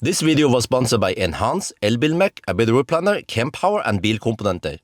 This video was sponsored by Enhance, Elbilmek, ABRP, Kempower and bilkomponenter.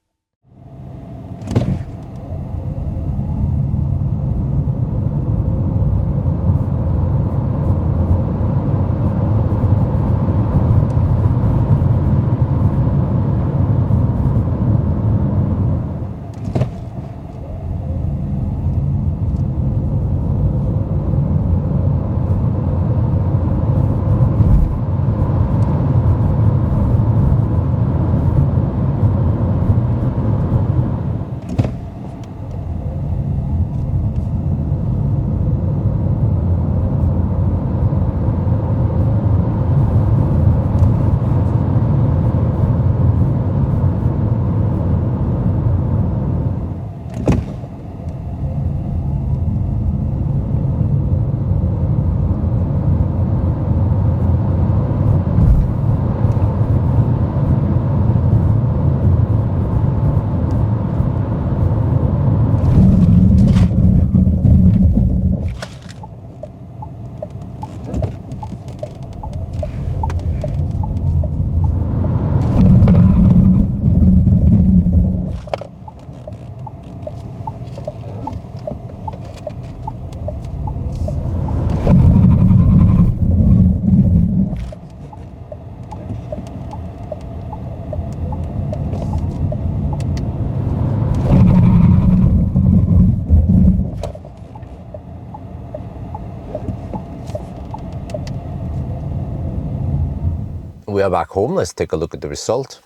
We are back home. Let's take a look at the result.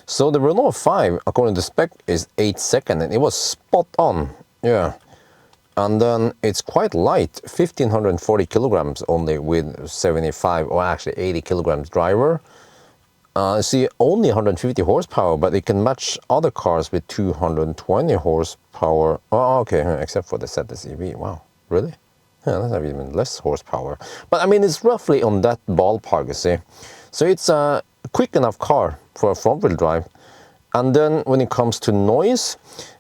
So the Renault 5, according to spec, is 8 seconds, and it was spot on. Yeah. And then it's quite light, 1540 kilograms only with 75 or actually 80 kilograms driver. See, only 150 horsepower, but it can match other cars with 220 horsepower. Oh, okay, except for the ZS EV. Wow, really? Yeah, that's even less horsepower. But I mean, it's roughly on that ballpark, you see. So it's a quick enough car for a front-wheel drive. And then when it comes to noise,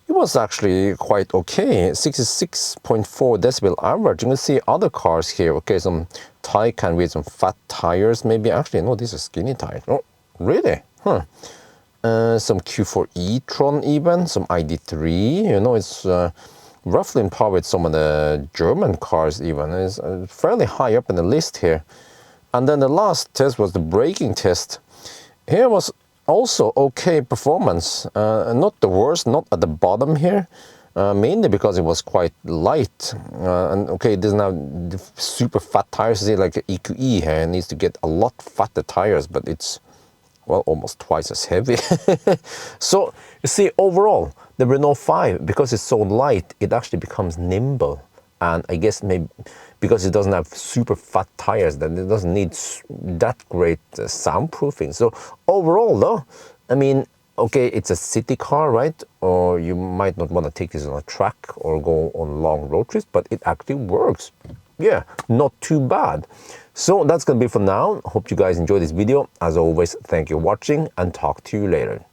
it was actually quite okay. 66.4 decibel average. You can see other cars here. Okay, some Taycan with some fat tires. Maybe actually, no, these are skinny tires. Oh, really? Huh. Some Q4 e-tron even. Some ID3. You know, it's roughly in par with some of the German cars even. It's fairly high up in the list here. And then the last test was the braking test. Here was also okay performance, not the worst, not at the bottom here, mainly because it was quite light. And okay, it doesn't have super fat tires, see, like EQE here, it needs to get a lot fatter tires, but it's, well, almost twice as heavy. So, you see, overall, the Renault 5, because it's so light, it actually becomes nimble. And I guess maybe because it doesn't have super fat tires, then it doesn't need that great soundproofing. So overall though, I mean, okay, it's a city car, right? Or you might not want to take this on a track or go on long road trips, but it actually works. Yeah, not too bad. So that's gonna be for now. Hope you guys enjoyed this video. As always, thank you for watching and talk to you later.